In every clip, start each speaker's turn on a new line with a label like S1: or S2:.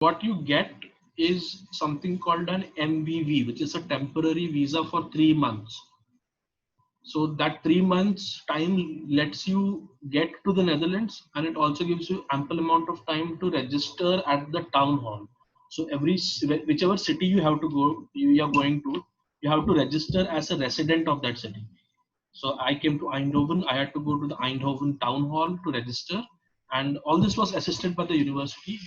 S1: what you get is something called an MVV, which is a temporary visa for 3 months. So that 3 months time lets you get to the Netherlands, and it also gives you ample amount of time to register at the town hall. So whichever city you have to go, you are going to, you have to register as a resident of that city. So I came to Eindhoven. I had to go to the Eindhoven town hall to register, and all this was assisted by the university.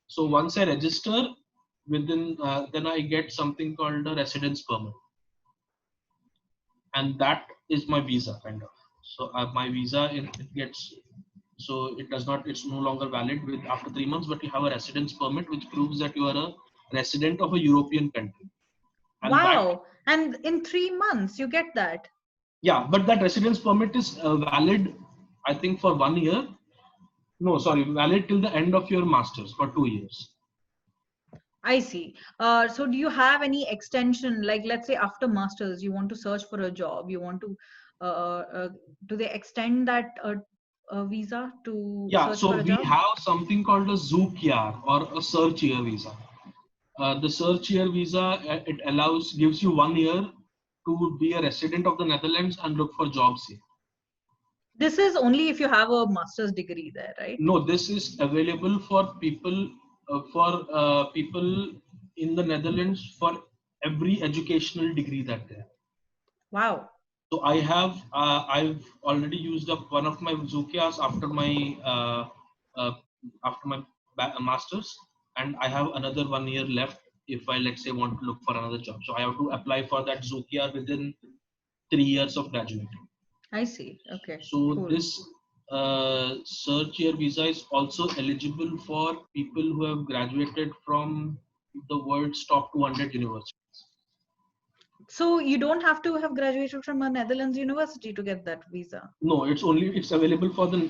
S1: So once I register, then I get something called a residence permit, and that is my visa kind of. So my visa it gets, so it does not, it's no longer valid with after 3 months, but you have a residence permit which proves that you are a resident of a European country. And
S2: wow! And in 3 months you get that?
S1: Yeah, but that residence permit is valid, I think, for 1 year. No, sorry, valid till the end of your masters for 2 years.
S2: I see. So do you have any extension, like let's say after masters you want to search for a job, you want to do they extend that visa to
S1: Yeah,
S2: search
S1: so
S2: for a
S1: we
S2: job?
S1: have something called a Zoekjaar or a search year visa. The search year visa, it gives you 1 year to be a resident of the Netherlands and look for jobs here.
S2: This is only if you have a master's degree there, right?
S1: No, this is available for people in the Netherlands for every educational degree that they have.
S2: Wow.
S1: So I've already used up one of my Zoekjaars after my masters, and I have another 1 year left if I, let's say, want to look for another job. So I have to apply for that Zoekjaar within 3 years of graduating.
S2: I see. Okay.
S1: So
S2: Cool.
S1: this search year visa is also eligible for people who have graduated from the world's top 200 universities.
S2: So you don't have to have graduated from a Netherlands university to get that visa?
S1: No, it's available for the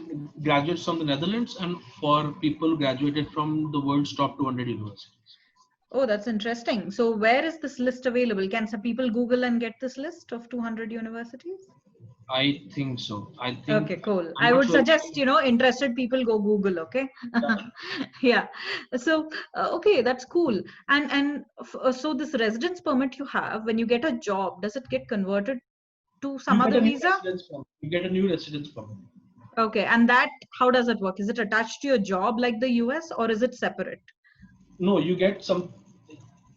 S1: graduates from the Netherlands and for people who graduated from the world's top 200 universities.
S2: Oh, that's interesting. So where is this list available? Can some people Google and get this list of 200 universities?
S1: I think so. I think.
S2: Okay, cool.
S1: I'm
S2: I
S1: not
S2: would
S1: sure.
S2: suggest, interested people go Google, okay? Yeah. So, okay, that's cool. And so this residence permit you have, when you get a job, does it get converted to some other visa?
S1: You get a new residence permit.
S2: Okay, and that, how does it work? Is it attached to your job like the US, or is it separate?
S1: No, you get some.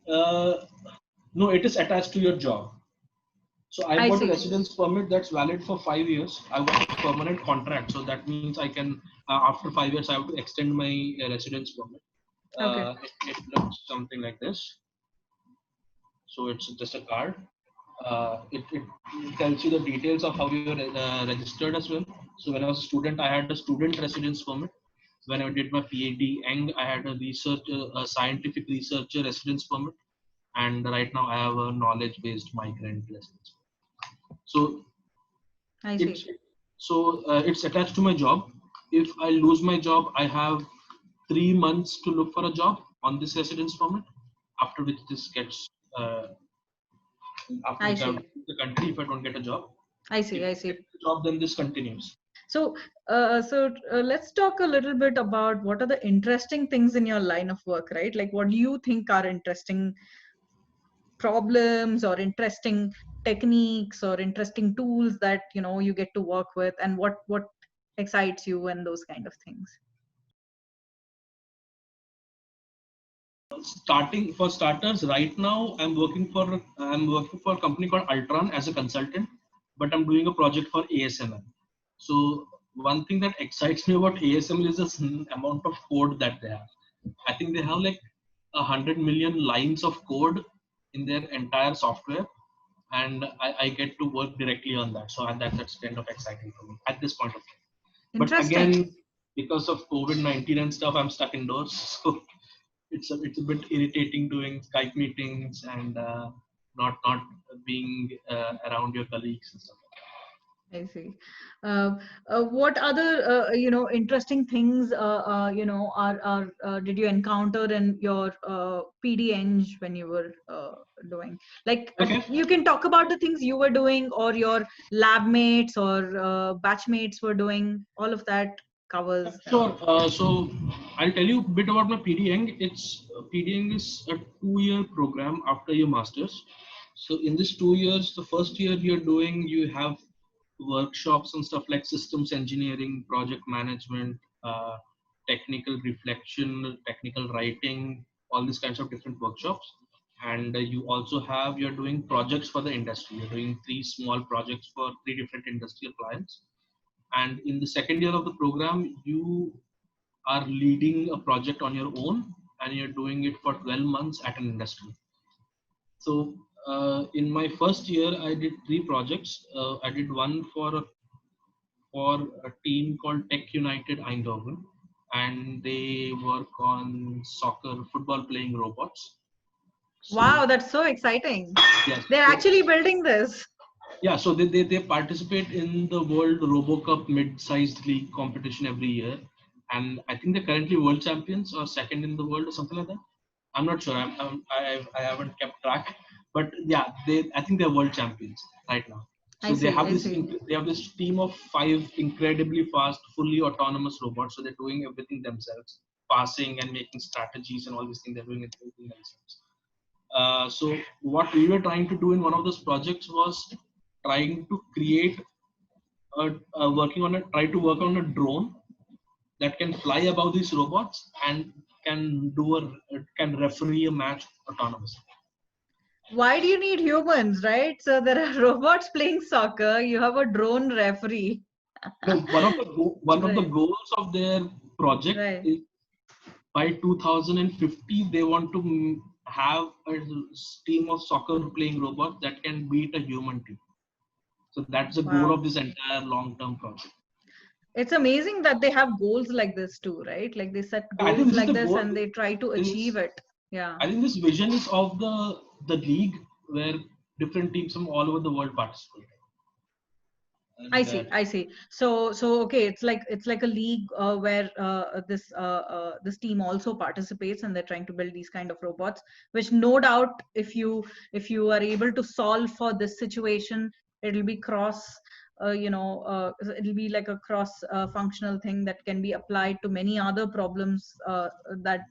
S1: No, it is attached to your job. So I got a residence permit that's valid for 5 years. I got a permanent contract, so that means I can, after 5 years, I have to extend my residence permit.
S2: Okay.
S1: It looks something like this. So it's just a card. It tells you the details of how you're registered as well. So when I was a student, I had a student residence permit. When I did my PhD, I had a scientific researcher residence permit. And right now I have a knowledge-based migrant residence. So it's attached to my job. If I lose my job, I have 3 months to look for a job on this residence permit, after which this gets after which I leave the country if I don't get a job.
S2: I see.
S1: If I get a job, then this continues.
S2: So, let's talk a little bit about what are the interesting things in your line of work, right? Like, what do you think are interesting problems or interesting techniques or interesting tools that you get to work with, and what excites you and those kind of things?
S1: For starters, right now I'm working for a company called Altran as a consultant, but I'm doing a project for ASML. So one thing that excites me about ASML is the amount of code that they have. I think they have like 100 million lines of code in their entire software, and I get to work directly on that. So that's kind of exciting for me at this point of time. But again, because of COVID-19 and stuff, I'm stuck indoors. So it's a bit irritating doing Skype meetings and not being around your colleagues and stuff.
S2: I see. What other interesting things did you encounter in your PD-Eng when you were doing? Like, you can talk about the things you were doing, or your lab mates or batch mates were doing. All of that covers.
S1: Sure. So I'll tell you a bit about my PDing. PDing is a 2-year program after your masters. So in this 2 years, the first year you have workshops and stuff like systems engineering, project management, technical reflection, technical writing, all these kinds of different workshops. And you're doing projects for the industry. You're doing 3 small projects for 3 different industrial clients. And in the second year of the program, you are leading a project on your own, and you're doing it for 12 months at an industry. So in my first year, I did 3 projects. I did one for a team called Tech United Eindhoven, and they work on football playing robots. So,
S2: wow, that's so exciting.
S1: yes,
S2: They're actually building this.
S1: Yeah, so they participate in the World RoboCup mid-sized league competition every year, and I think they're currently world champions or second in the world or something like that. I'm not sure. I haven't kept track, but yeah, I think they're world champions right now. So they have this team of 5 incredibly fast, fully autonomous robots. So they're doing everything themselves, passing and making strategies and all these things. They're doing everything themselves. So what we were trying to do in one of those projects was trying to create try to work on a drone that can fly above these robots and can referee a match autonomously.
S2: Why do you need humans, right? So there are robots playing soccer. You have a drone referee.
S1: No, one of the goals of their project is by 2050 they want to have a team of soccer playing robots that can beat a human team. So that's the goal of this entire long-term project.
S2: It's amazing that they have goals like this too, right? Like they set goals like this and they try to achieve it. Yeah.
S1: I think this vision is of the league where different teams from all over the world participate.
S2: I see. So okay, it's like a league where this team also participates, and they're trying to build these kind of robots. Which no doubt, if you are able to solve for this situation, it'll be it'll be like a cross functional thing that can be applied to many other problems that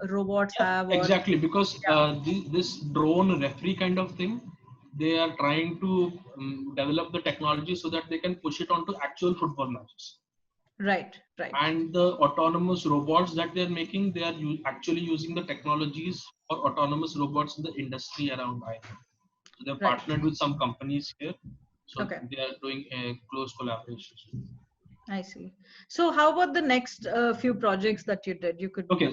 S2: robots have.
S1: Exactly, because this drone referee kind of thing, they are trying to develop the technology so that they can push it onto actual football matches.
S2: Right.
S1: And the autonomous robots that they're making, they are actually using the technologies for autonomous robots in the industry around Ireland. So they're partnered with some companies here. So they are doing a close collaboration.
S2: I see. So how about the next few projects that you did?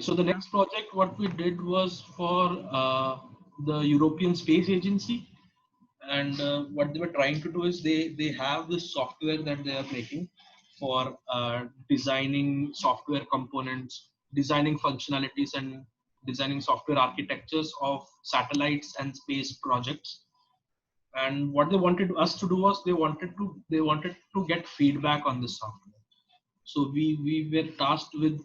S1: So the next project, what we did was for the European Space Agency. And what they were trying to do is they have this software that they are making for designing software components, designing functionalities, and designing software architectures of satellites and space projects. And what they wanted us to do was they wanted to get feedback on this software. So we were tasked with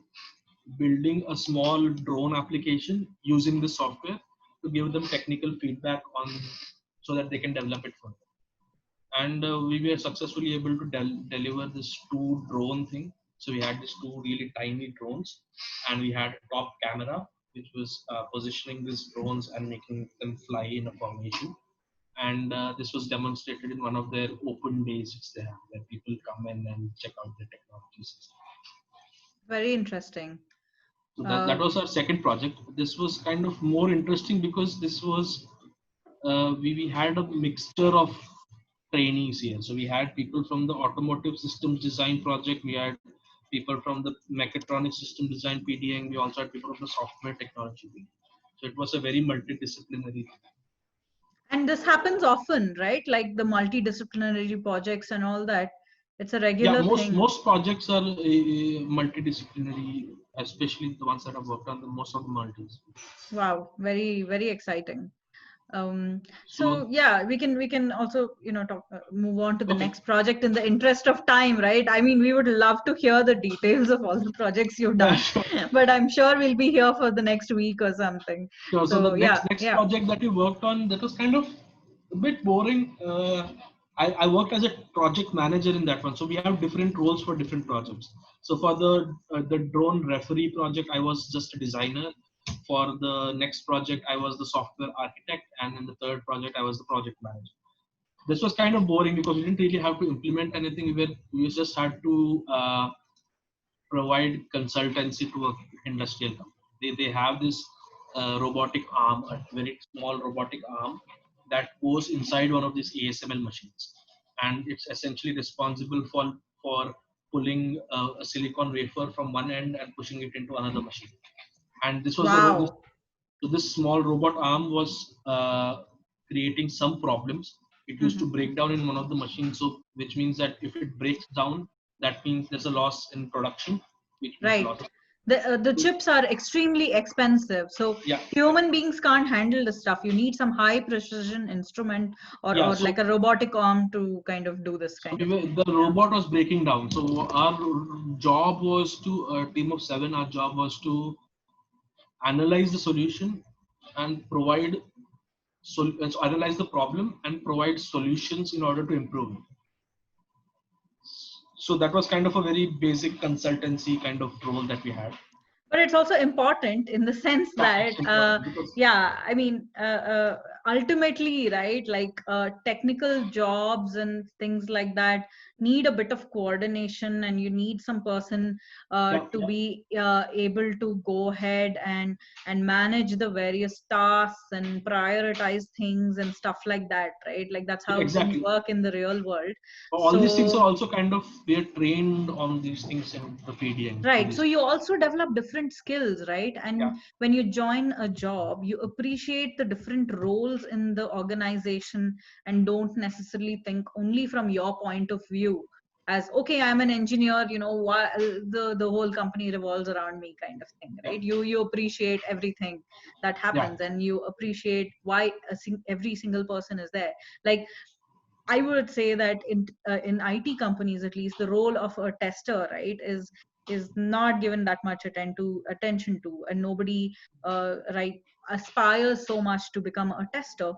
S1: building a small drone application using the software to give them technical feedback so that they can develop it further. And we were successfully able to deliver this 2 drone thing. So we had these 2 really tiny drones, and we had a top camera which was positioning these drones and making them fly in a formation. And this was demonstrated in one of their open days which they have, where people come in and check out the technologies.
S2: Very interesting.
S1: So that was our second project. This was kind of more interesting because this was we had a mixture of trainees here. So we had people from the automotive systems design project. We had people from the mechatronic system design PDing. We also had people from the software technology. So it was a very multidisciplinary.
S2: And this happens often, right? Like the multidisciplinary projects and all that. It's a regular thing.
S1: Most projects are multidisciplinary, especially the ones that I've worked on. Most of them are multidisciplinary.
S2: Wow, very, very exciting. So yeah, we can also move on to the next project in the interest of time, right? I mean, we would love to hear the details of all the projects you've done, but I'm sure we'll be here for the next week or something.
S1: So the next project that we worked on, that was kind of a bit boring. I worked as a project manager in that one. So we have different roles for different projects. So for the drone referee project, I was just a designer. For the next project, I was the software architect, and in the third project, I was the project manager. This was kind of boring because we didn't really have to implement anything. We just had to provide consultancy to an industrial company. They have this robotic arm, a very small robotic arm that goes inside one of these ASML machines, and it's essentially responsible for pulling a silicon wafer from one end and pushing it into another machine. And this was
S2: Wow.
S1: so this small robot arm was creating some problems. It used to
S2: Mhm.
S1: break down in one of the machines, so which means that if it breaks down, that means there's a loss in production, which means
S2: Right.
S1: loss of.
S2: The chips are extremely expensive, so
S1: Yeah,
S2: human beings can't handle the stuff. You need some high precision instrument,
S1: yeah.
S2: or like a robotic arm to kind of do this
S1: So
S2: kind of thing.
S1: the
S2: Yeah.
S1: robot was breaking down. So our job was to a team of 7. Our job was to analyze the solution and so analyze the problem and provide solutions in order to improve it. So that was kind of a very basic consultancy kind of role that we had.
S2: But it's also important in the sense
S1: Yeah,
S2: that
S1: it's important because
S2: yeah, I mean, ultimately, right, like technical jobs and things like that need a bit of coordination, and you need some person
S1: yeah,
S2: to be able to go ahead and manage the various tasks and prioritize things and stuff like that, right? Like that's how things
S1: exactly.
S2: work in the real world.
S1: All these things are
S2: So
S1: also kind of we are trained on these things in the PDN through
S2: right. So
S1: this.
S2: you also develop different skills, right?
S1: Yeah,
S2: And when you join a job, you appreciate the different roles in the organization and don't necessarily think only from your point of view as, okay, I'm an engineer, why the whole company revolves around me kind of thing,
S1: yeah,
S2: right? You appreciate everything that
S1: yeah.
S2: happens, and you appreciate why every single person is there. Like I would say that in IT companies, at least, the role of a tester, right, is not given that much attention to, and nobody right aspires so much to become a tester.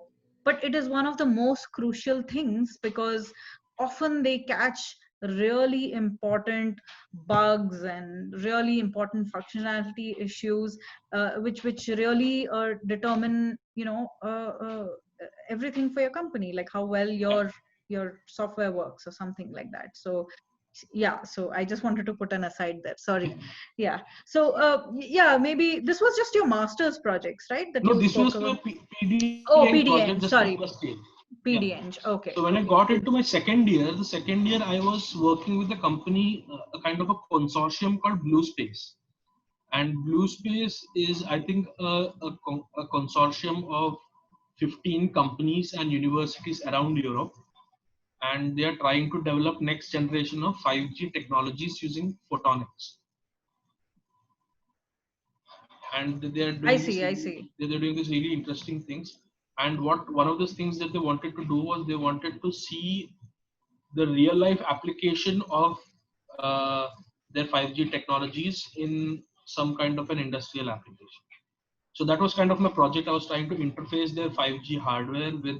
S2: But it is one of the most crucial things, because often they catch really important bugs and really important functionality issues, which really determine everything for your company, like how well your software works or something like that. So yeah, so I just wanted to put an aside there, sorry. Yeah. So yeah, maybe this was just your master's projects, right, that
S1: No,
S2: you
S1: this
S2: spoke
S1: was
S2: about?
S1: my PDN
S2: Oh,
S1: project, just
S2: PDN,
S1: the
S2: sorry.
S1: first year. Yeah.
S2: PDN, okay,
S1: So when I
S2: okay.
S1: got into my second year, the second year I was working with a company, a kind of a consortium called Blue Space. And Blue Space is, I think, a consortium of 15 companies and universities around Europe. And they are trying to develop next generation of 5G technologies using photonics. And they are
S2: I
S1: doing this
S2: see, I
S1: really,
S2: see.
S1: they're doing this really interesting things. And what one of those things that they wanted to do was they wanted to see the real life application of uh, their 5G technologies in some kind of an industrial application. So that was kind of my project. I was trying to interface their 5G hardware with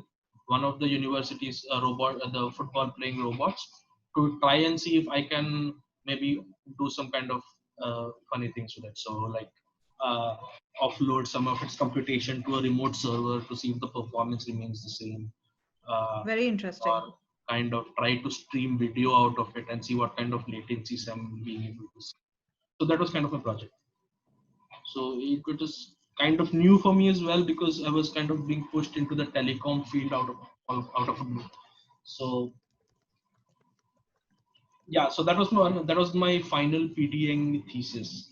S1: one of the university's the football playing robots, to try and see if I can maybe do some kind of funny things with it. So like uh, offload some of its computation to a remote server to see if the performance remains the same,
S2: Very
S1: or
S2: interesting.
S1: kind of try to stream video out of it and see what kind of latencies I'm being able to see. So that was kind of a project. So it was kind of new for me as well, because I was kind of being pushed into the telecom field out of a blue. So yeah, so that was my final PDing thesis.